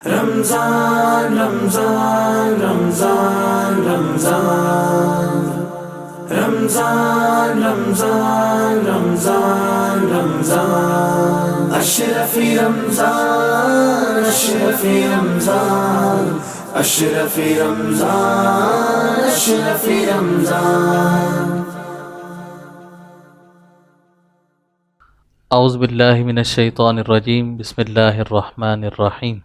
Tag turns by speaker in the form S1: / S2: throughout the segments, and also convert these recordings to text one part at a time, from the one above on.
S1: رمضان رمضان رمضان رمضان رمضان رمضان رمضان رمضان اشرف رمضان اشرف رمضان اشرف رمضان اشرف رمضان
S2: اعوذ باللہ من الشیطان الرجیم بسم اللہ الرحمن الرحیم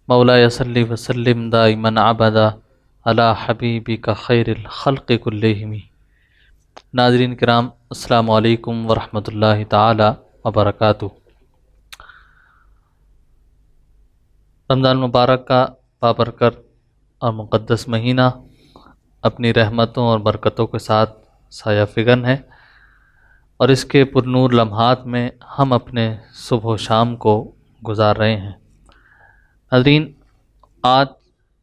S2: مولاي صلی وسلم دائما ابدا علی حبیبک خیر الخلق کلہم۔ ناظرین کرام، السلام علیکم ورحمۃ اللہ تعالی وبرکاتہ۔ رمضان مبارک کا بابرکت اور مقدس مہینہ اپنی رحمتوں اور برکتوں کے ساتھ سایہ فگن ہے، اور اس کے پرنور لمحات میں ہم اپنے صبح و شام کو گزار رہے ہیں۔ ناظرین، آج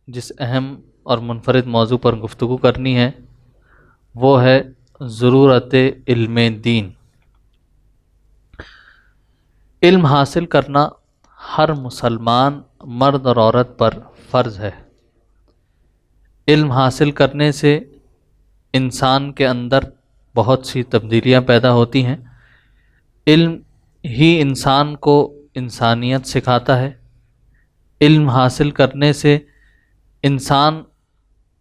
S2: جس اہم اور منفرد موضوع پر گفتگو کرنی ہے وہ ہے ضرورت علم دین۔ علم حاصل کرنا ہر مسلمان مرد اور عورت پر فرض ہے۔ علم حاصل کرنے سے انسان کے اندر بہت سی تبدیلیاں پیدا ہوتی ہیں۔ علم ہی انسان کو انسانیت سکھاتا ہے۔ علم حاصل کرنے سے انسان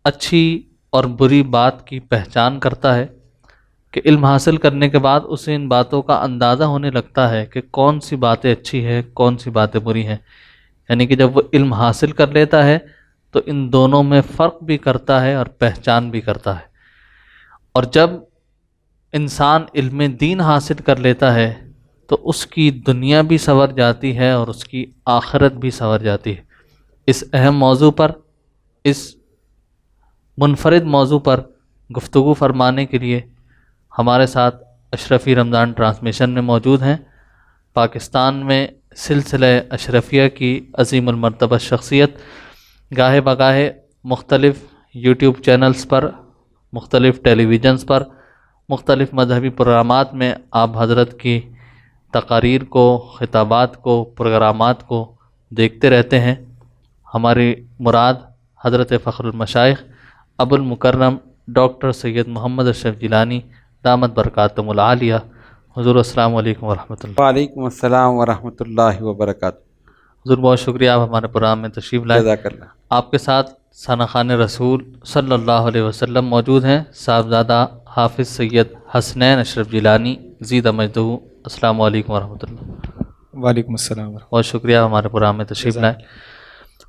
S2: اچھی اور بری بات کی پہچان کرتا ہے کہ علم حاصل کرنے کے بعد اسے ان باتوں کا اندازہ ہونے لگتا ہے کہ کون سی باتیں اچھی ہیں، کون سی باتیں بری ہیں۔ یعنی کہ جب وہ علم حاصل کر لیتا ہے تو ان دونوں میں فرق بھی کرتا ہے اور پہچان بھی کرتا ہے۔ اور جب انسان علم دین حاصل کر لیتا ہے تو اس کی دنیا بھی سنور جاتی ہے اور اس کی آخرت بھی سنور جاتی ہے۔ اس اہم موضوع پر، اس منفرد موضوع پر گفتگو فرمانے کے لیے ہمارے ساتھ اشرفی رمضان ٹرانسمیشن میں موجود ہیں۔ پاکستان میں سلسلہ اشرفیہ کی عظیم المرتبہ شخصیت، گاہے بگاہے مختلف یوٹیوب چینلز پر، مختلف ٹیلی ویژنز پر، مختلف مذہبی پروگرامات میں آپ حضرت کی تقاریر کو، خطابات کو، پروگرامات کو دیکھتے رہتے ہیں۔ ہماری مراد حضرت فخر المشائخ ابو المکرم ڈاکٹر سید محمد اشرف جیلانی دامت برکاتہم العالیہ۔ حضور السلام علیکم ورحمۃ اللہ۔
S3: وعلیکم السلام ورحمۃ اللہ وبرکاتہ۔
S2: حضور بہت شکریہ، آپ ہمارے پروگرام میں تشریف لائے۔
S3: جزاک اللہ۔
S2: آپ کے ساتھ ثنا خوان رسول صلی اللہ علیہ وسلم موجود ہیں، صاحبزادہ حافظ سید حسنین اشرف جیلانی زیدہ مجدہ۔ السلام علیکم ورحمۃ اللہ۔
S4: وعلیکم السلام ورحمۃ
S2: بہت شکریہ ہمارے پروگرام میں تشریف لائے۔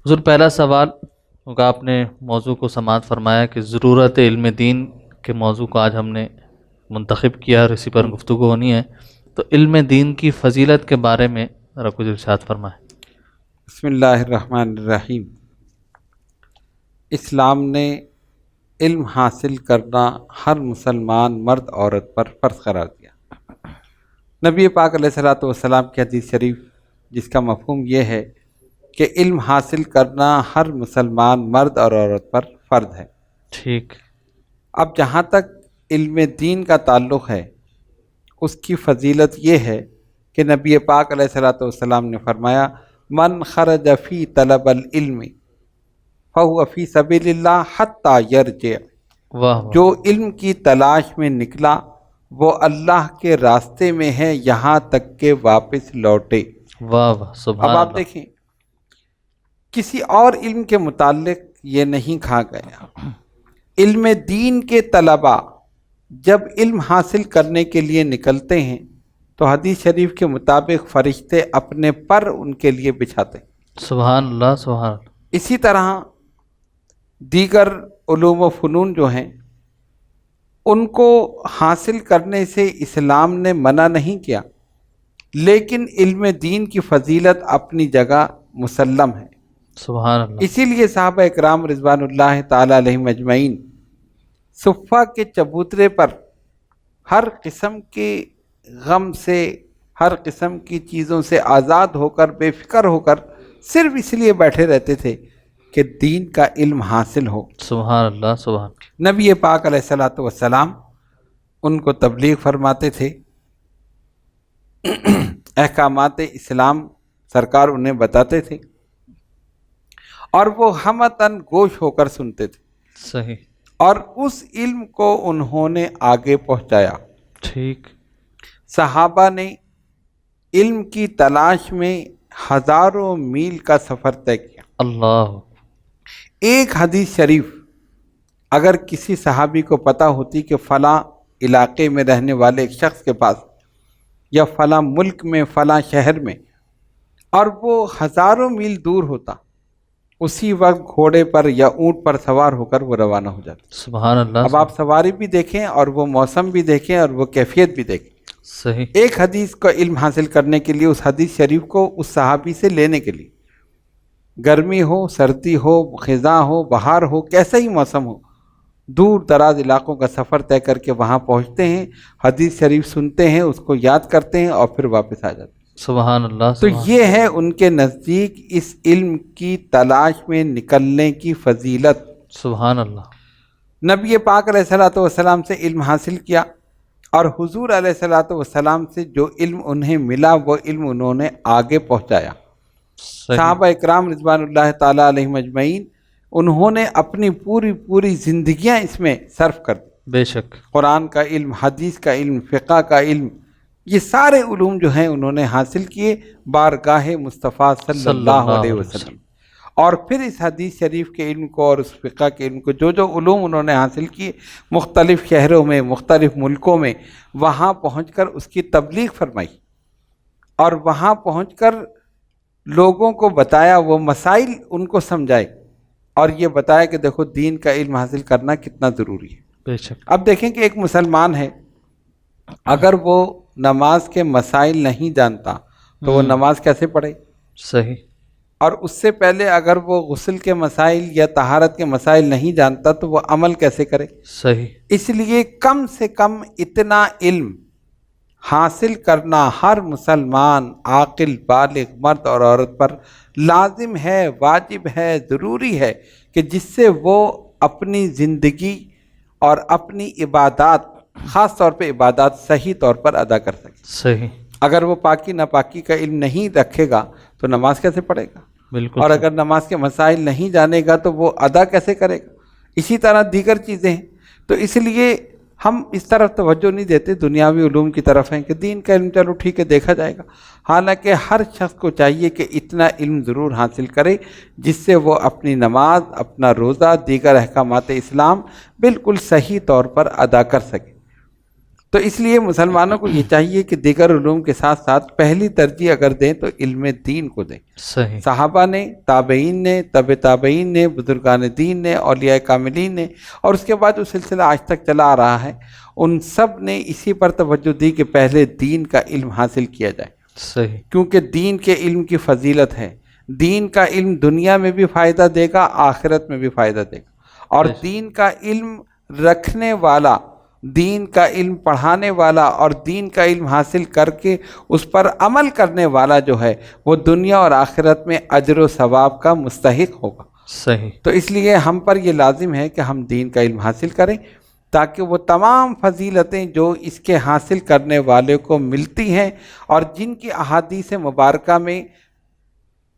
S2: حضور، پہلا سوال، کیونکہ آپ نے موضوع کو سماعت فرمایا کہ ضرورت علم دین کے موضوع کو آج ہم نے منتخب کیا اور اسی پر گفتگو ہونی ہے، تو علم دین کی فضیلت کے بارے میں ذرا کچھ ارشاد فرمائیں۔
S3: بسم اللہ الرحمن الرحیم۔ اسلام نے علم حاصل کرنا ہر مسلمان مرد عورت پر فرض قرار دیا۔ نبی پاک علیہ الصلوۃ والسلام کی حدیث شریف جس کا مفہوم یہ ہے کہ علم حاصل کرنا ہر مسلمان مرد اور عورت پر فرض ہے۔
S2: ٹھیک۔
S3: اب جہاں تک علم دین کا تعلق ہے، اس کی فضیلت یہ ہے کہ نبی پاک علیہ الصلوۃ والسلام نے فرمایا، من خرج فی طلب العلم فہو فی سبیل اللہ حتی یرجع۔
S2: واہ واہ۔
S3: جو علم کی تلاش میں نکلا وہ اللہ کے راستے میں ہے یہاں تک کہ واپس لوٹے۔
S2: واہ واہ، سبحان
S3: اب
S2: اللہ۔
S3: آپ دیکھیں، کسی اور علم کے متعلق یہ نہیں کہا گیا۔ علم دین کے طلباء جب علم حاصل کرنے کے لیے نکلتے ہیں تو حدیث شریف کے مطابق فرشتے اپنے پر ان کے لیے بچھاتے ہیں۔
S2: سبحان اللہ، سبحان اللہ۔
S3: اسی طرح دیگر علوم و فنون جو ہیں ان کو حاصل کرنے سے اسلام نے منع نہیں کیا، لیکن علم دین کی فضیلت اپنی جگہ مسلم ہے۔
S2: سبحان اللہ۔
S3: اسی لیے صحابہ اکرام رضوان اللہ تعالی علیہم اجمعین صفہ کے چبوترے پر ہر قسم کے غم سے، ہر قسم کی چیزوں سے آزاد ہو کر، بے فکر ہو کر صرف اس لیے بیٹھے رہتے تھے کہ دین کا علم حاصل ہو۔
S2: سبحان اللہ، سبحان اللہ۔
S3: نبی پاک علیہ الصلوۃ والسلام ان کو تبلیغ فرماتے تھے، احکامات اسلام سرکار انہیں بتاتے تھے، اور وہ ہمتاً گوش ہو کر سنتے تھے
S2: صحیح.
S3: اور اس علم کو انہوں نے آگے پہنچایا.
S2: ٹھیک.
S3: صحابہ نے علم کی تلاش میں ہزاروں میل کا سفر طے کیا.
S2: اللہ.
S3: ایک حدیث شریف اگر کسی صحابی کو پتہ ہوتی کہ فلاں علاقے میں رہنے والے ایک شخص کے پاس یا فلاں ملک میں فلاں شہر میں، اور وہ ہزاروں میل دور ہوتا، اسی وقت گھوڑے پر یا اونٹ پر سوار ہو کر وہ روانہ ہو جاتا.
S2: سبحان اللہ.
S3: اب آپ سواری بھی دیکھیں اور وہ موسم بھی دیکھیں اور وہ کیفیت بھی دیکھیں.
S2: صحیح.
S3: ایک حدیث کا علم حاصل کرنے کے لیے اس حدیث شریف کو اس صحابی سے لینے کے لیے، گرمی ہو، سردی ہو، خزاں ہو، بہار ہو، کیسا ہی موسم ہو، دور دراز علاقوں کا سفر طے کر کے وہاں پہنچتے ہیں، حدیث شریف سنتے ہیں، اس کو یاد کرتے ہیں اور پھر واپس آ جاتے ہیں.
S2: سبحان اللہ.
S3: تو یہ ہے ان کے نزدیک اس علم کی تلاش میں نکلنے کی فضیلت.
S2: سبحان اللہ.
S3: نبی پاک علیہ الصلوۃ والسلام سے علم حاصل کیا، اور حضور علیہ الصلوۃ والسلام سے جو علم انہیں ملا وہ علم انہوں نے آگے پہنچایا.
S2: صحیح.
S3: صحابہ اکرام رضوان اللہ تعالیٰ علیہم اجمعین، انہوں نے اپنی پوری زندگیاں اس میں صرف کر دی.
S2: بے شک.
S3: قرآن کا علم، حدیث کا علم، فقہ کا علم، یہ سارے علوم جو ہیں انہوں نے حاصل کیے بارگاہ مصطفیٰ صلی اللہ علیہ وسلم. اور پھر اس حدیث شریف کے علم کو اور اس فقہ کے علم کو، جو علوم انہوں نے حاصل کیے مختلف شہروں میں، مختلف ملکوں میں، وہاں پہنچ کر اس کی تبلیغ فرمائی، اور وہاں پہنچ کر لوگوں کو بتایا، وہ مسائل ان کو سمجھائے، اور یہ بتایا کہ دیکھو دین کا علم حاصل کرنا کتنا ضروری ہے.
S2: بے شک.
S3: اب دیکھیں کہ ایک مسلمان ہے، اگر وہ نماز کے مسائل نہیں جانتا تو وہ نماز کیسے پڑھے؟
S2: صحیح.
S3: اور اس سے پہلے اگر وہ غسل کے مسائل یا طہارت کے مسائل نہیں جانتا تو وہ عمل کیسے کرے؟
S2: صحیح.
S3: اس لیے کم سے کم اتنا علم حاصل کرنا ہر مسلمان عاقل بالغ مرد اور عورت پر لازم ہے، واجب ہے، ضروری ہے، کہ جس سے وہ اپنی زندگی اور اپنی عبادات، خاص طور پہ عبادات، صحیح طور پر ادا کر سکے.
S2: صحیح.
S3: اگر وہ پاکی ناپاکی کا علم نہیں رکھے گا تو نماز کیسے پڑھے گا؟
S2: بالکل.
S3: اور اگر نماز کے مسائل نہیں جانے گا تو وہ ادا کیسے کرے گا؟ اسی طرح دیگر چیزیں ہیں. تو اس لیے ہم اس طرف توجہ نہیں دیتے، دنیاوی علوم کی طرف ہیں کہ دین کا علم چلو ٹھیک ہے دیکھا جائے گا. حالانکہ ہر شخص کو چاہیے کہ اتنا علم ضرور حاصل کرے جس سے وہ اپنی نماز، اپنا روزہ، دیگر احکامات اسلام بالکل صحیح طور پر ادا کر سکے. تو اس لیے مسلمانوں کو یہ چاہیے کہ دیگر علوم کے ساتھ ساتھ پہلی ترجیح اگر دیں تو علم دین کو دیں.
S2: صحیح.
S3: صحابہ نے، تابعین نے، تبع تابعین نے، بزرگان دین نے، اولیاء کاملین نے، اور اس کے بعد جو سلسلہ آج تک چلا آ رہا ہے، ان سب نے اسی پر توجہ دی کہ پہلے دین کا علم حاصل کیا جائے.
S2: صحیح.
S3: کیونکہ دین کے علم کی فضیلت ہے. دین کا علم دنیا میں بھی فائدہ دے گا، آخرت میں بھی فائدہ دے گا. اور دین کا علم رکھنے والا، دین کا علم پڑھانے والا اور دین کا علم حاصل کر کے اس پر عمل کرنے والا جو ہے وہ دنیا اور آخرت میں اجر و ثواب کا مستحق ہوگا.
S2: صحیح.
S3: تو اس لیے ہم پر یہ لازم ہے کہ ہم دین کا علم حاصل کریں تاکہ وہ تمام فضیلتیں جو اس کے حاصل کرنے والے کو ملتی ہیں اور جن کی احادیث مبارکہ میں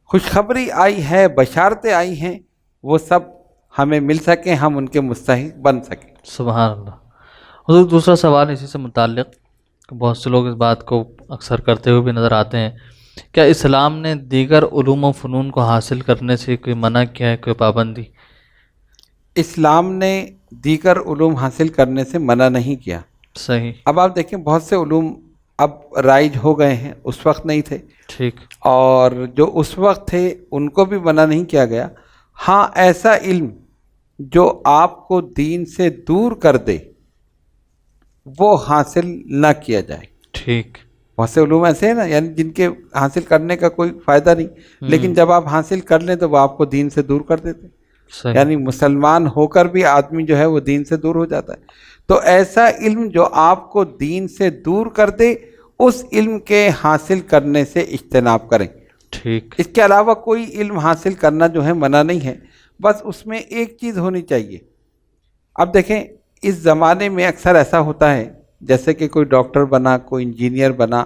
S3: خوشخبری آئی ہے، بشارتیں آئی ہیں، وہ سب ہمیں مل سکیں، ہم ان کے مستحق بن سکیں.
S2: سبحان اللہ. حضور دوسرا سوال اسی سے متعلق، بہت سے لوگ اس بات کو اکثر کرتے ہوئے بھی نظر آتے ہیں، کیا اسلام نے دیگر علوم و فنون کو حاصل کرنے سے کوئی منع کیا ہے، کوئی پابندی؟
S3: اسلام نے دیگر علوم حاصل کرنے سے منع نہیں کیا.
S2: صحیح.
S3: اب آپ دیکھیں بہت سے علوم اب رائج ہو گئے ہیں، اس وقت نہیں تھے.
S2: ٹھیک.
S3: اور جو اس وقت تھے ان کو بھی منع نہیں کیا گیا. ہاں ایسا علم جو آپ کو دین سے دور کر دے وہ حاصل نہ کیا جائے.
S2: ٹھیک.
S3: بہت سے علوم ایسے ہیں نا، یعنی جن کے حاصل کرنے کا کوئی فائدہ نہیں، لیکن جب آپ حاصل کر لیں تو وہ آپ کو دین سے دور کر دیتے.
S2: صحیح.
S3: یعنی مسلمان ہو کر بھی آدمی جو ہے وہ دین سے دور ہو جاتا ہے. تو ایسا علم جو آپ کو دین سے دور کر دے اس علم کے حاصل کرنے سے اجتناب کریں.
S2: ٹھیک.
S3: اس کے علاوہ کوئی علم حاصل کرنا جو ہے منع نہیں ہے، بس اس میں ایک چیز ہونی چاہیے. اب دیکھیں اس زمانے میں اکثر ایسا ہوتا ہے جیسے کہ کوئی ڈاکٹر بنا، کوئی انجینئر بنا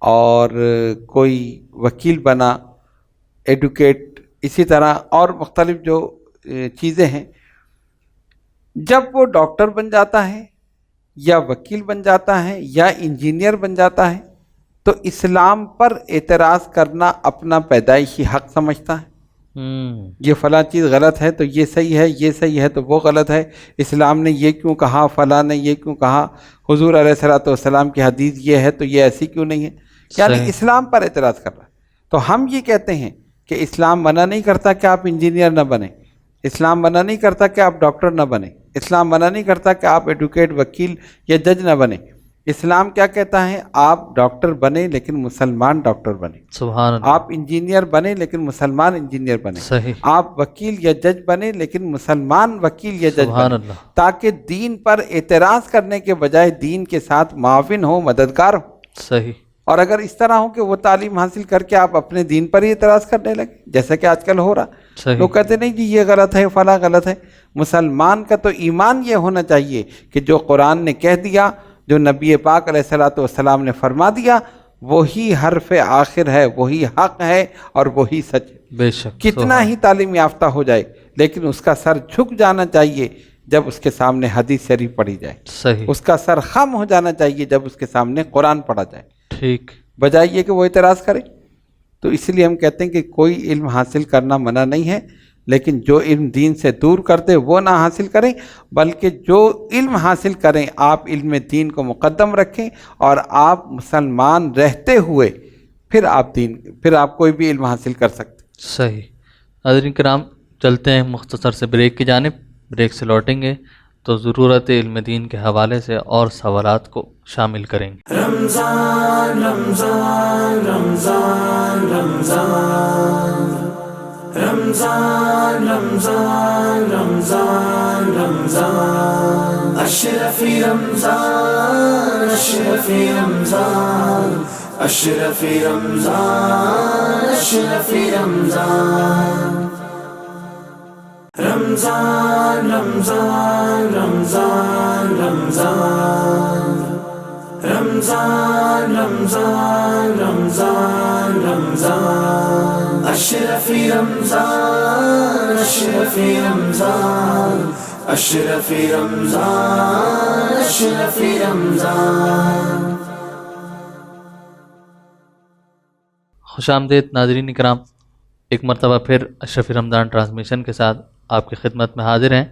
S3: اور کوئی وکیل بنا، ایڈوکیٹ اسی طرح اور مختلف جو چیزیں ہیں، جب وہ ڈاکٹر بن جاتا ہے یا وکیل بن جاتا ہے یا انجینئر بن جاتا ہے تو اسلام پر اعتراض کرنا اپنا پیدائشی حق سمجھتا ہے۔ یہ فلاں چیز غلط ہے تو یہ صحیح ہے، یہ صحیح ہے تو وہ غلط ہے، اسلام نے یہ کیوں کہا، فلاں نے یہ کیوں کہا، حضور علیہ الصلوۃ والسلام کی حدیث یہ ہے تو یہ ایسی کیوں نہیں ہے، یعنی
S2: صحیح۔
S3: اسلام پر اعتراض کر رہا ہے۔ تو ہم یہ کہتے ہیں کہ اسلام منع نہیں کرتا کہ آپ انجینئر نہ بنیں، اسلام منع نہیں کرتا کہ آپ ڈاکٹر نہ بنیں، اسلام منع نہیں کرتا کہ آپ ایڈوکیٹ، وکیل یا جج نہ بنیں۔ اسلام کیا کہتا ہے؟ آپ ڈاکٹر بنیں لیکن مسلمان ڈاکٹر بنیں،
S2: سبحان اللہ،
S3: آپ انجینئر بنیں لیکن مسلمان انجینئر بنیں،
S2: صحیح،
S3: آپ وکیل یا جج بنیں لیکن مسلمان وکیل یا جج
S2: سبحان
S3: بنیں،
S2: اللہ،
S3: تاکہ دین پر اعتراض کرنے کے بجائے دین کے ساتھ معاون ہو، مددگار ہو۔
S2: صحیح،
S3: اور اگر اس طرح ہو کہ وہ تعلیم حاصل کر کے آپ اپنے دین پر ہی اعتراض کرنے لگے، جیسا کہ آج کل ہو رہا،
S2: صحیح،
S3: لوگ کہتے نہیں جی یہ غلط ہے، فلاں غلط ہے۔ مسلمان کا تو ایمان یہ ہونا چاہیے کہ جو قرآن نے کہہ دیا، جو نبی پاک علیہ الصلوۃ والسلام نے فرما دیا، وہی حرف آخر ہے، وہی حق ہے اور وہی سچ ہے۔
S2: بے شک،
S3: کتنا ہی تعلیم یافتہ ہو جائے لیکن اس کا سر جھک جانا چاہیے جب اس کے سامنے حدیث شریف پڑھی جائے،
S2: صحیح،
S3: اس کا سر خم ہو جانا چاہیے جب اس کے سامنے قرآن پڑھا جائے،
S2: ٹھیک،
S3: بجائے یہ کہ وہ اعتراض کرے۔ تو اس لیے ہم کہتے ہیں کہ کوئی علم حاصل کرنا منع نہیں ہے، لیکن جو علم دین سے دور کرتے وہ نہ حاصل کریں، بلکہ جو علم حاصل کریں آپ علم دین کو مقدم رکھیں، اور آپ مسلمان رہتے ہوئے پھر آپ کوئی بھی علم حاصل کر سکتے۔
S2: صحیح۔ حاضرین کرام، چلتے ہیں مختصر سے بریک کی جانب، بریک سے لوٹیں گے تو ضرورت علم دین کے حوالے سے اور سوالات کو شامل کریں گے۔
S1: رمضان رمضان رمضان رمضان رمضان رمضان رمضان رمضان اشرفی رمضان اشرفی رمضان اشرفی رمضان اشرفی رمضان رمضان رمضان رمضان رمضان رمضان رمضان رمضان رمضان اشرفی رمضان اشرفی رمضان اشرفی رمضان اشرفی رمضان۔
S2: خوش آمدید ناظرین اکرام، ایک مرتبہ پھر اشرفی رمضان ٹرانسمیشن کے ساتھ آپ کی خدمت میں حاضر ہیں۔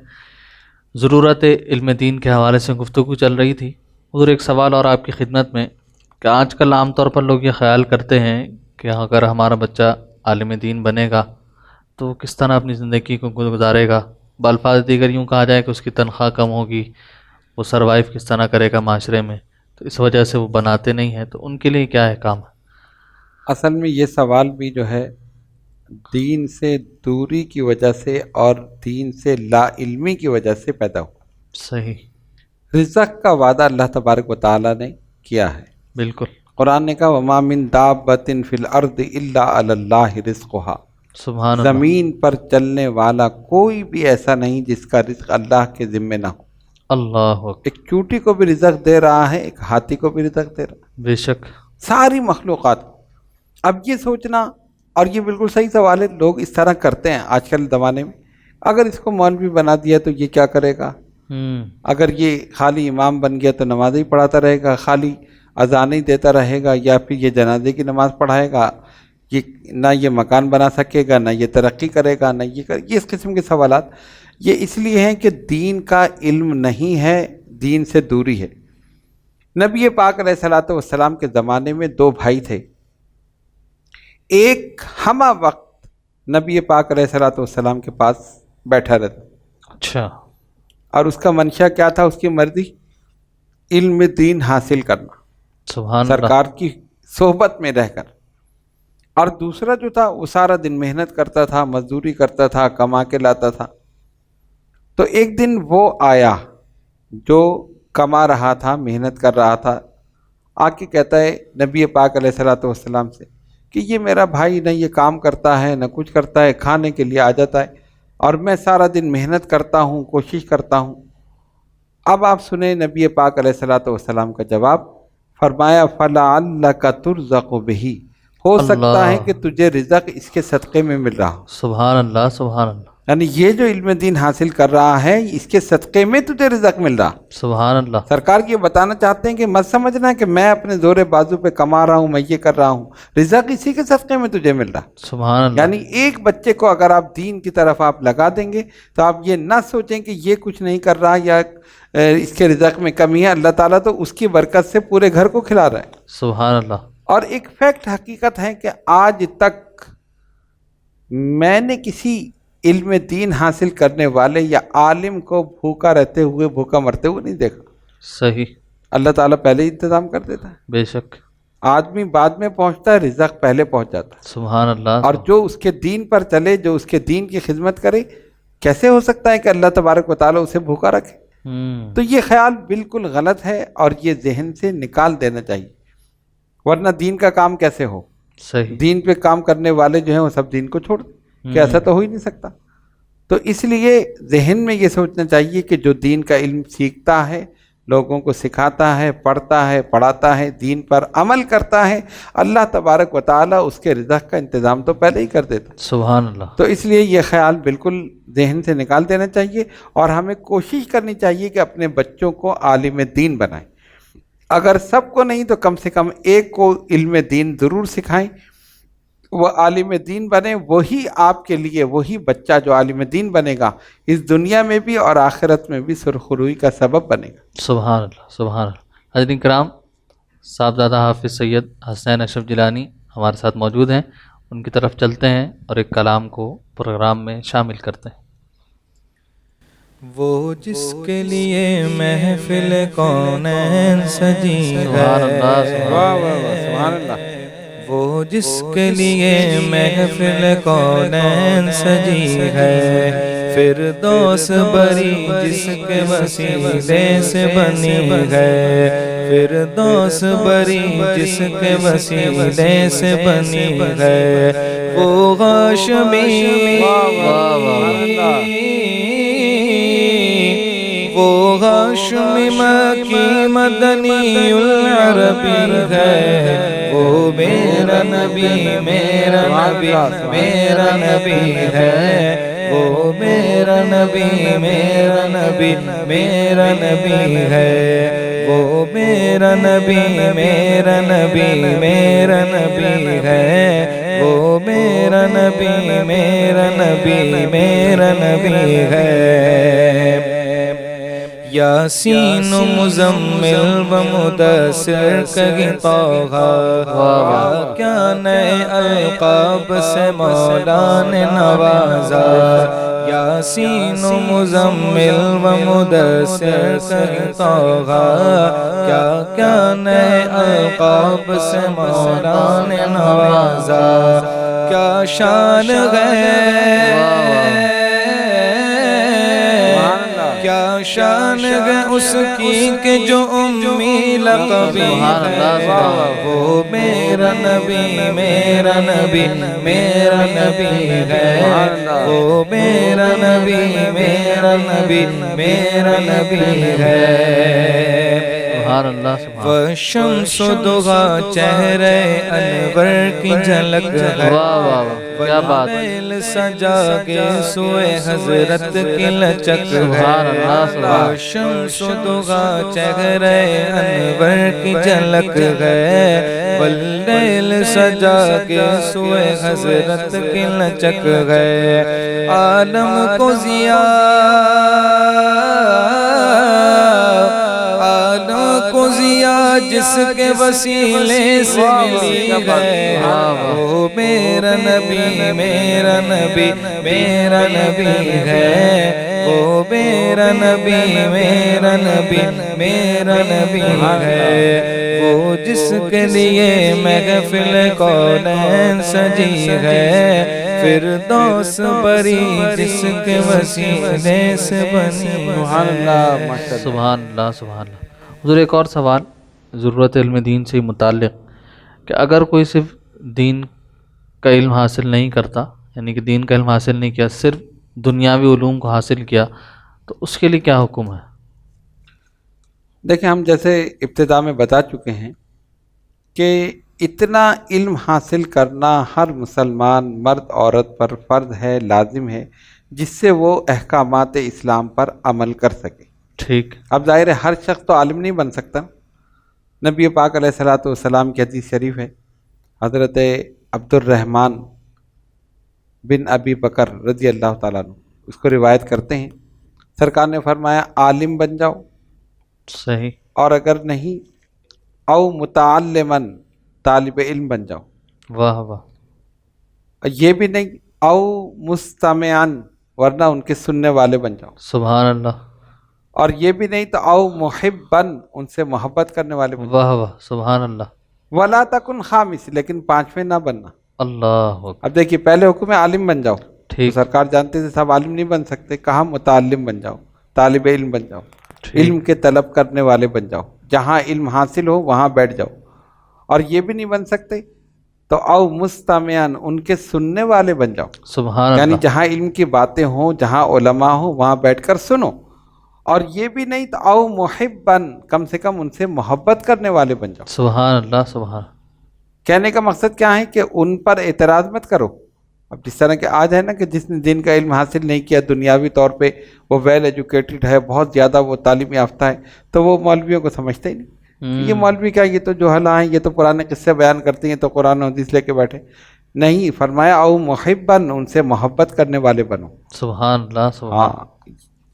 S2: ضرورت علم دین کے حوالے سے گفتگو چل رہی تھی۔ حضور، ایک سوال اور آپ کی خدمت میں کہ آج کل عام طور پر لوگ یہ خیال کرتے ہیں کہ اگر ہمارا بچہ عالم دین بنے گا تو وہ کس طرح اپنی زندگی کو گزارے گا، بالفاظ دیگر یوں کہا جائے کہ اس کی تنخواہ کم ہوگی، وہ سروائیو کس طرح کرے گا معاشرے میں، تو اس وجہ سے وہ بناتے نہیں ہیں، تو ان کے لیے کیا احکام ہے؟
S3: اصل میں یہ سوال بھی جو ہے دین سے دوری کی وجہ سے اور دین سے لا علمی کی وجہ سے پیدا ہوا۔
S2: صحیح،
S3: رزق کا وعدہ اللہ تبارک و تعالیٰ نے کیا ہے،
S2: بالکل،
S3: قرآن نے کہا وَمَا مِن دَابَّةٍ فِي الْأَرْضِ إِلَّا عَلَى اللَّهِ رِزْقُهَا،
S2: سبحان اللہ،
S3: زمین پر چلنے والا کوئی بھی ایسا نہیں جس کا رزق اللہ کے ذمے نہ ہو۔
S2: اللہ اکبر،
S3: ایک چونٹی کو بھی رزق دے رہا ہے، ایک ہاتھی کو بھی رزق دے رہا ہے،
S2: بے شک،
S3: ساری مخلوقات کو۔ اب یہ سوچنا، اور یہ بالکل صحیح سوال ہے، لوگ اس طرح کرتے ہیں آج کل زمانے میں، اگر اس کو مولوی بنا دیا تو یہ کیا کرے گا، اگر یہ خالی امام بن گیا تو نماز ہی پڑھاتا رہے گا، خالی اذان ہی دیتا رہے گا، یا پھر یہ جنازے کی نماز پڑھائے گا، یہ نہ یہ مکان بنا سکے گا، نہ یہ ترقی کرے گا، نہ یہ اس قسم کے سوالات یہ اس لیے ہیں کہ دین کا علم نہیں ہے، دین سے دوری ہے۔ نبی پاک علیہ الصلوۃ والسلام کے زمانے میں دو بھائی تھے، ایک ہمہ وقت نبی پاک علیہ الصلوۃ والسلام کے پاس بیٹھا رہتا،
S2: اچھا،
S3: اور اس کا منشا کیا تھا، اس کی مرضی علم دین حاصل کرنا،
S2: سبحان اللہ،
S3: سرکار کی صحبت میں رہ کر۔ اور دوسرا جو تھا وہ سارا دن محنت کرتا تھا، مزدوری کرتا تھا، کما کے لاتا تھا۔ تو ایک دن وہ آیا جو کما رہا تھا، محنت کر رہا تھا، آ کے کہتا ہے نبی پاک علیہ الصلوۃ والسلام سے کہ یہ میرا بھائی نہ یہ کام کرتا ہے نہ کچھ کرتا ہے، کھانے کے لیے آ جاتا ہے، اور میں سارا دن محنت کرتا ہوں، کوشش کرتا ہوں۔ اب آپ سنیں نبی پاک علیہ الصلوۃ والسلام کا جواب، فرمایا فَلَعَلَّكَ تُرْزَقُ بِهِ، ہو سکتا
S2: اللہ،
S3: ہے کہ تجھے رزق اس کے صدقے میں مل رہا ہو،
S2: سبحان اللہ سبحان اللہ
S3: یعنی یہ جو علم دین حاصل کر رہا ہے اس کے صدقے میں تجھے رزق مل رہا۔
S2: سبحان اللہ
S3: سرکار یہ بتانا چاہتے ہیں کہ مت سمجھنا کہ میں اپنے زور بازو پہ کما رہا ہوں، میں یہ کر رہا ہوں، رزق اسی کے صدقے میں تجھے مل رہا۔
S2: سبحان اللہ،
S3: یعنی ایک بچے کو اگر آپ دین کی طرف آپ لگا دیں گے تو آپ یہ نہ سوچیں کہ یہ کچھ نہیں کر رہا یا اس کے رزق میں کمی ہے، اللہ تعالیٰ تو اس کی برکت سے پورے گھر کو کھلا رہا ہے۔
S2: سبحان اللہ،
S3: اور ایک فیکٹ حقیقت ہے کہ آج تک میں نے کسی علم دین حاصل کرنے والے یا عالم کو بھوکا رہتے ہوئے بھوکا مرتے ہوئے نہیں دیکھا۔
S2: صحیح،
S3: اللہ تعالیٰ پہلے ہی انتظام کر دیتا ہے،
S2: بے شک،
S3: آدمی بعد میں پہنچتا ہے، رزق پہلے پہنچ جاتا ہے۔
S2: سبحان اللہ،
S3: اور جو اس کے دین پر چلے، جو اس کے دین کی خدمت کرے، کیسے ہو سکتا ہے کہ اللہ تبارک و تعالیٰ اسے بھوکا رکھے؟ تو یہ خیال بالکل غلط ہے اور یہ ذہن سے نکال دینا چاہیے، ورنہ دین کا کام کیسے ہو؟
S2: صحیح،
S3: دین پہ کام کرنے والے جو ہیں وہ سب دین کو چھوڑ دیں، کہ ایسا تو ہو ہی نہیں سکتا۔ تو اس لیے ذہن میں یہ سوچنا چاہیے کہ جو دین کا علم سیکھتا ہے، لوگوں کو سکھاتا ہے، پڑھتا ہے، پڑھاتا ہے، دین پر عمل کرتا ہے، اللہ تبارک و تعالیٰ اس کے رزق کا انتظام تو پہلے ہی کر دیتا ہے۔
S2: سبحان اللہ،
S3: تو اس لیے یہ خیال بالکل ذہن سے نکال دینا چاہیے اور ہمیں کوشش کرنی چاہیے کہ اپنے بچوں کو عالم دین بنائیں۔ اگر سب کو نہیں تو کم سے کم ایک کو علم دین ضرور سکھائیں، وہ عالم دین بنے، وہی آپ کے لیے، وہی بچہ جو عالم دین بنے گا اس دنیا میں بھی اور آخرت میں بھی سرخروئی کا سبب بنے گا۔
S2: سبحان اللہ سبحان اللہ۔ حضرین کرام، صاحبزادہ حافظ سید حسنین اشرف جیلانی ہمارے ساتھ موجود ہیں، ان کی طرف چلتے ہیں اور ایک کلام کو پروگرام میں شامل کرتے ہیں۔
S4: وہ جس کے لیے محفل کونین سجی
S2: سبحان اللہ، سبحان
S3: واہ واہ واہ، سبحان اللہ۔
S4: وہ جس کے لیے محفل کونین سجی ہے، فردوس بری جس کے وسیلے سے بنی ہے، فردوس بری جس کے وسیلے سے بنی ہے، وہ غاشمی وہ غاشمی مکی مدنی العربی ہے، وہ میرا نبی میرا نبی میرا نبی ہے، وہ میرا نبی میرا نبی میرا نبی ہے، وہ میرا نبی میرا نبی میرا نبی ہے، وہ میرا نبی میرا نبی میرا نبی ہے۔ یاسین و مزمل و مدثر کہیں طٰہٰ، کیا نئے القاب سے مولا نے نوازا، یاسین و مزمل و مدثر کہیں طٰہٰ، کیا کیا نئے القاب سے مولا نے نوازا، کیا شان ہے کیا شان ہے اس کی کہ جو امی لقبی ہے، وہ میرا نبی میرا نبی میرا نبی ہے، وہ میرا نبی میرا نبی میرا نبی ہے۔
S2: سبحان اللہ، سبحان
S4: وشمس و ضحیٰ چہرے انور کی جھلک ہے،
S2: واہ واہ واہ، کیا بات ہے،
S4: لیل سجا کے سوئے حضرت کی لچک
S2: سبحان اللہ، سبحان
S4: شمس و ضحیٰ چہرے انور کی جھلک ہے، واللیل سجا کے سوئے حضرت کی لچک ہے، عالم کو ضیاء کو ضیاء جس کے وسیلے سے ملی ہے، وہ میرا نبی میرا نبی میرا نبی ہے، وہ میرا نبی میرا نبی میرا نبی ہے، وہ جس کے لیے محفل کونین سجی ہے، فردوس بری جس کے وسیلے سے بنی۔
S3: سبحان اللہ، ماشاء اللہ۔
S2: سبحان اللہ سبحان اللہ۔ حضور، ایک اور سوال ضرورت علم دین سے متعلق، کہ اگر کوئی صرف دین کا علم حاصل نہیں کرتا، یعنی کہ دین کا علم حاصل نہیں کیا، صرف دنیاوی علوم کو حاصل کیا، تو اس کے لیے کیا حکم ہے؟
S3: دیکھیں، ہم جیسے ابتدا میں بتا چکے ہیں کہ اتنا علم حاصل کرنا ہر مسلمان مرد عورت پر فرض ہے، لازم ہے، جس سے وہ احکامات اسلام پر عمل کر سکے۔
S2: ٹھیک۔
S3: اب ظاہر ہے ہر شخص تو عالم نہیں بن سکتا۔ نبی پاک علیہ الصلوۃ والسلام کی حدیث شریف ہے، حضرت عبد الرحمن بن ابی بکر رضی اللہ تعالیٰ عنہ اس کو روایت کرتے ہیں، سرکار نے فرمایا عالم بن جاؤ،
S2: صحیح۔
S3: اور اگر نہیں او متعلمن، طالب علم بن جاؤ،
S2: واہ واہ۔
S3: اور یہ بھی نہیں او مستمعن، ورنہ ان کے سننے والے بن جاؤ،
S2: سبحان اللہ۔
S3: اور یہ بھی نہیں تو او محبن، ان سے محبت کرنے والے بن جاؤ،
S2: واہ واہ، سبحان اللہ۔
S3: ولا تکن خامس، لیکن پانچویں نہ بننا۔
S2: اللہ اکبر۔
S3: اب دیکھیے پہلے حکم ہے عالم بن جاؤ، تو
S2: ٹھیک۔
S3: سرکار جانتے تھے سب عالم نہیں بن سکتے، کہا متعلم بن جاؤ، طالب علم بن جاؤ،
S2: ٹھیک۔
S3: علم کے طلب کرنے والے بن جاؤ، جہاں علم حاصل ہو وہاں بیٹھ جاؤ۔ اور یہ بھی نہیں بن سکتے تو او مستمعن، ان کے سننے والے بن جاؤ،
S2: سبحان
S3: یعنی
S2: اللہ۔
S3: جہاں علم کی باتیں ہوں، جہاں علماء ہوں، وہاں بیٹھ کر سنو۔ اور یہ بھی نہیں تو او محبن، کم سے کم ان سے محبت کرنے والے بن جاؤ۔
S2: سبحان اللہ، سبحان۔
S3: کہنے کا مقصد کیا ہے کہ ان پر اعتراض مت کرو۔ اب جس طرح کہ آج ہے نا کہ جس نے دین کا علم حاصل نہیں کیا، دنیاوی طور پہ وہ ویل ایجوکیٹڈ ہے، بہت زیادہ وہ تعلیم یافتہ ہے، تو وہ مولویوں کو سمجھتا ہی نہیں۔ یہ مولوی کیا، یہ تو جو ہیں، یہ تو پرانے قصے بیان کرتے ہیں، تو قرآن و حدیث لے کے بیٹھے۔ نہیں، فرمایا او محبن، ان سے محبت کرنے والے بنو۔
S2: سبحان اللہ، سبحان۔
S3: ہاں،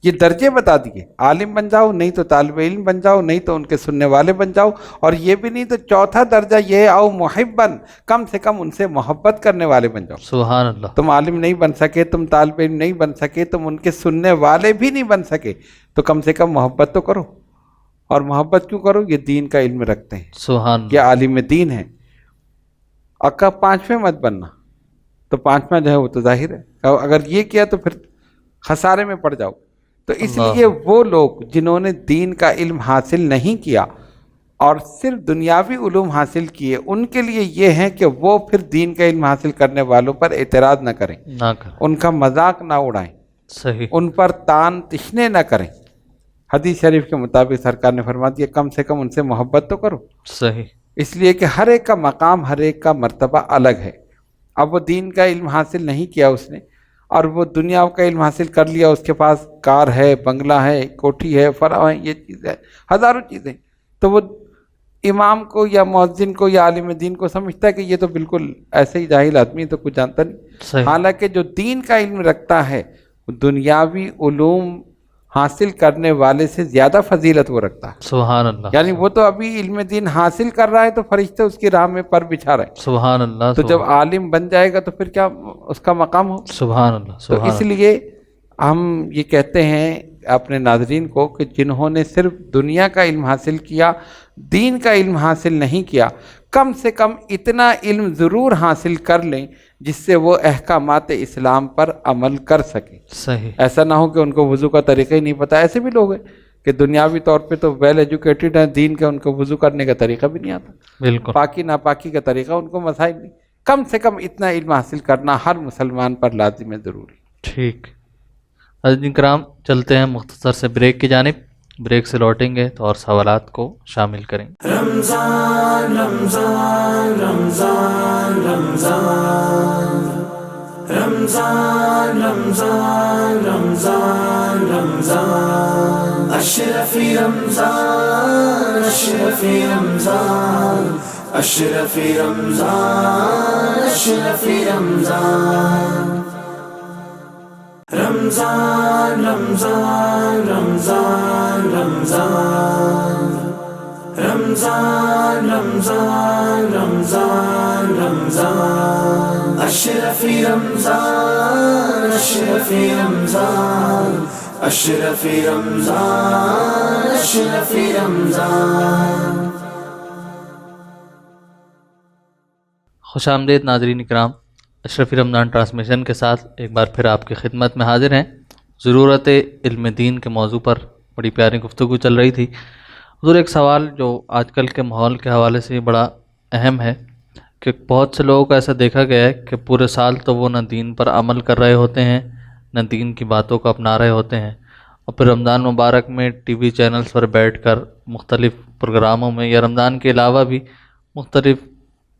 S3: یہ درجے بتا دیے، عالم بن جاؤ، نہیں تو طالب علم بن جاؤ، نہیں تو ان کے سننے والے بن جاؤ، اور یہ بھی نہیں تو چوتھا درجہ یہ ہے او محبن، کم سے کم ان سے محبت کرنے والے بن جاؤ۔
S2: سبحان اللہ۔
S3: تم عالم نہیں بن سکے، تم طالب علم نہیں بن سکے، تم ان کے سننے والے بھی نہیں بن سکے، تو کم سے کم محبت تو کرو۔ اور محبت کیوں کرو؟ یہ دین کا علم رکھتے ہیں،
S2: سبحان
S3: یہ
S2: اللہ۔
S3: عالم دین ہے۔ اور پانچویں مت بننا، تو پانچواں جو ہے وہ تو ظاہر ہے، اگر یہ کیا تو پھر خسارے میں پڑ جاؤ۔ تو اس
S2: اللہ۔
S3: لیے وہ لوگ جنہوں نے دین کا علم حاصل نہیں کیا اور صرف دنیاوی علوم حاصل کیے، ان کے لیے یہ ہے کہ وہ پھر دین کا علم حاصل کرنے والوں پر اعتراض نہ کریں،
S2: نہ کر۔
S3: ان کا مذاق نہ اڑائیں،
S2: صحیح۔
S3: ان پر تان تشنے نہ کریں۔ حدیث شریف کے مطابق سرکار نے فرما دیا کم سے کم ان سے محبت تو کرو،
S2: صحیح۔
S3: اس لیے کہ ہر ایک کا مقام، ہر ایک کا مرتبہ الگ ہے۔ اب وہ دین کا علم حاصل نہیں کیا اس نے، اور وہ دنیا کا علم حاصل کر لیا، اس کے پاس کار ہے، بنگلہ ہے، کوٹھی ہے، فرع ہے، یہ چیزیں ہزاروں چیزیں، تو وہ امام کو یا مؤذن کو یا عالم دین کو سمجھتا ہے کہ یہ تو بالکل ایسے ہی جاہل آدمی ہے، تو کچھ جانتا نہیں۔
S2: صحیح۔
S3: حالانکہ جو دین کا علم رکھتا ہے وہ دنیاوی علوم حاصل کرنے والے سے زیادہ فضیلت وہ رکھتا ہے۔
S2: سبحان اللہ۔
S3: یعنی وہ تو ابھی علم دین حاصل کر رہا ہے تو فرشتے اس کی راہ میں پر بچھا رہے ہیں،
S2: سبحان اللہ۔
S3: تو جب عالم بن جائے گا تو پھر کیا اس کا مقام ہو۔
S2: سبحان اللہ،
S3: تو
S2: سبحان
S3: اس لیے ہم یہ کہتے ہیں اپنے ناظرین کو کہ جنہوں نے صرف دنیا کا علم حاصل کیا، دین کا علم حاصل نہیں کیا، کم سے کم اتنا علم ضرور حاصل کر لیں جس سے وہ احکامات اسلام پر عمل کر سکیں۔
S2: صحیح۔
S3: ایسا نہ ہو کہ ان کو وضو کا طریقہ ہی نہیں پتہ۔ ایسے بھی لوگ ہیں کہ دنیاوی طور پہ تو ویل ایجوکیٹڈ ہیں، دین کا ان کو وضو کرنے کا طریقہ بھی نہیں آتا،
S2: بالکل۔
S3: پاکی ناپاکی کا طریقہ ان کو مسائل نہیں۔ کم سے کم اتنا علم حاصل کرنا ہر مسلمان پر لازم ہے، ضروری۔
S2: ٹھیک۔ حضرت کرام، چلتے ہیں مختصر سے بریک کی جانب، بریک سے لوٹیں گے تو اور سوالات کو شامل کریں گے۔
S1: رمضان رمضان رمضان رمضان رمضان رمضان رمضان رمضان اشرفی رمضان اشرفی رمضان اشرفی رمضان اشرفی رمضان رمضان رمضان رمضان رمضان رمضان رمضان رمضان رمضان اشرفی رمضان اشرفی رمضان اشرفی رمضان اشرفی رمضان۔
S2: خوش آمدید ناظرین کرام، اشرفی رمضان ٹرانسمیشن کے ساتھ ایک بار پھر آپ کی خدمت میں حاضر ہیں۔ ضرورت علم دین کے موضوع پر بڑی پیاری گفتگو چل رہی تھی۔ حضور، ایک سوال جو آج کل کے ماحول کے حوالے سے بڑا اہم ہے کہ بہت سے لوگوں کو ایسا دیکھا گیا ہے کہ پورے سال تو وہ نہ دین پر عمل کر رہے ہوتے ہیں، نہ دین کی باتوں کو اپنا رہے ہوتے ہیں، اور پھر رمضان مبارک میں ٹی وی چینلز پر بیٹھ کر مختلف پروگراموں میں یا رمضان کے علاوہ بھی مختلف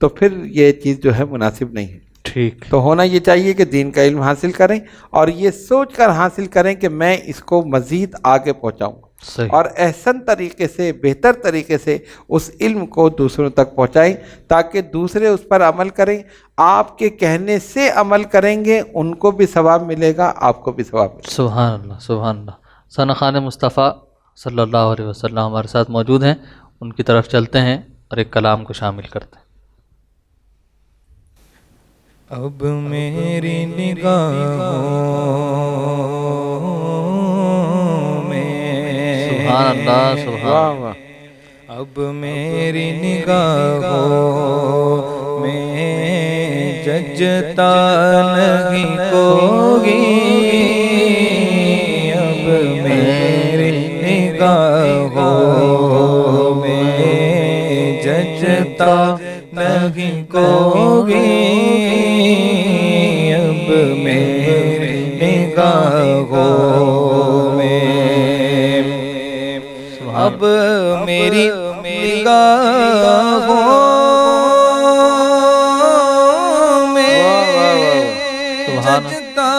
S3: تو پھر یہ چیز جو ہے مناسب نہیں ہے۔
S2: ٹھیک،
S3: تو ہونا یہ چاہیے کہ دین کا علم حاصل کریں اور یہ سوچ کر حاصل کریں کہ میں اس کو مزید آگے پہنچاؤں
S2: صحیح،
S3: اور احسن طریقے سے، بہتر طریقے سے اس علم کو دوسروں تک پہنچائیں تاکہ دوسرے اس پر عمل کریں۔ آپ کے کہنے سے عمل کریں گے، ان کو بھی ثواب ملے گا، آپ کو بھی ثواب ملے
S2: سبحان اللہ، سبحان اللہ۔ ثنا خان مصطفیٰ صلی اللہ علیہ وسلم ہمارے ساتھ موجود ہیں، ان کی طرف چلتے ہیں اور ایک کلام کو شامل کرتے ہیں۔
S4: اب میری نگاہوں میں،
S2: سبحان اللہ،
S3: گا۔
S2: سبحان
S3: واہ
S2: اللہ۔
S3: واہ۔
S4: اب میری نگاہوں میں ججتا نہیں کوئی، اب میری نگاہوں میں ججتا نہیں کوئی، اب میری نگاہوں میں، اب میری نگاہوں میں ججتا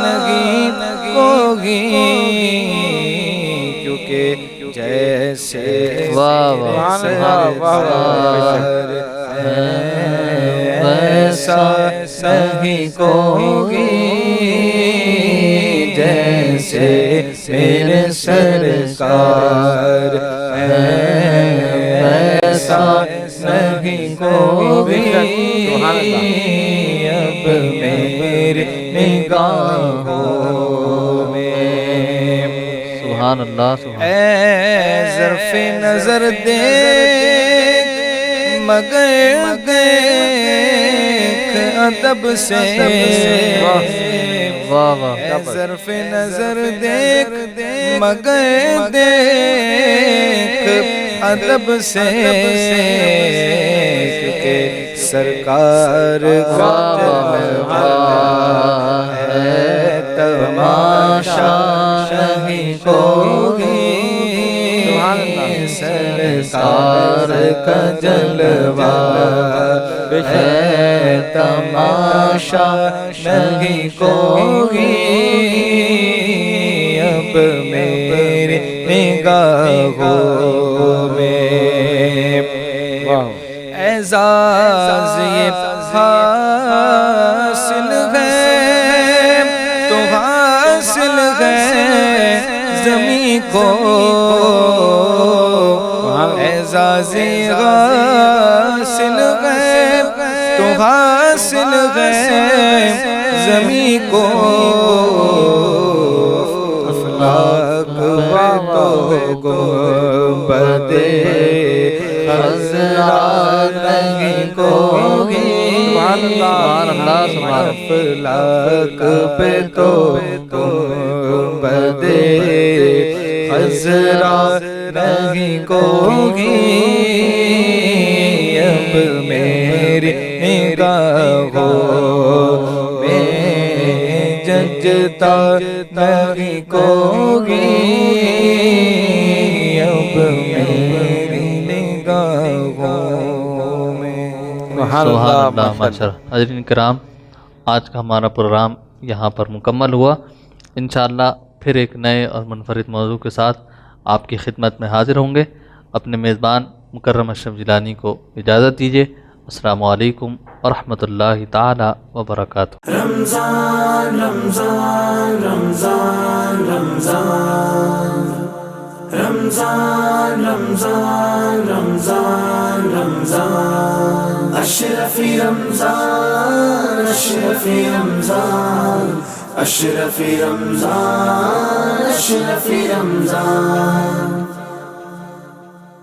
S4: نہیں کوئی، کیونکہ جیسے
S2: واہ واہ،
S3: سبحان اللہ،
S4: ویسا نہیں کوئی، جیسے میرے سرکار ویسا نہیں کوئی، اب میری نگاہوں میں،
S2: سبحان اللہ، سبحان اللہ۔
S4: اے ظرف نظر دیکھ مگر دیکھ ادب سے،
S2: واہ واہ،
S4: اے ظرف نظر دیکھ مگر دیکھ ادب سے، کیونکہ سرکار کا جلوہ ہے تماشا نہیں کوئی، سرکار کا جلوہ ہے تماشا نہیں کوئی، اب میری نگاہوں میں اعزاز یہ حاصل ہے تو حاصل ہے زمین کو، اعزاز حاصل ہے تو حاصل ہے زمین کو، افلاک میں تو گنبد خضرا نہیں کوئی،
S2: سبحان اللہ، سبحان اللہ۔
S4: افلاک پہ تو گنبد خضرا نہیں کوئی، اب میری نگاہوں میں ججتا نہیں کوئی، اب میری نگاہوں میں،
S2: سبحان اللہ، ماشاء اللہ۔ حضرین کرام، آج کا ہمارا پروگرام یہاں پر مکمل ہوا۔ انشاءاللہ پھر ایک نئے اور منفرد موضوع کے ساتھ آپ کی خدمت میں حاضر ہوں گے۔ اپنے میزبان مکرم اشرف جیلانی کو اجازت دیجیے۔ السلام علیکم ورحمۃ اللہ تعالی وبرکاتہ۔
S1: رمضان رمضان رمضان رمضان رمضان رمضان رمضان رمضان اشرفی رمضان اشرفی رمضان اشرفی رمضان اشرفی رمضان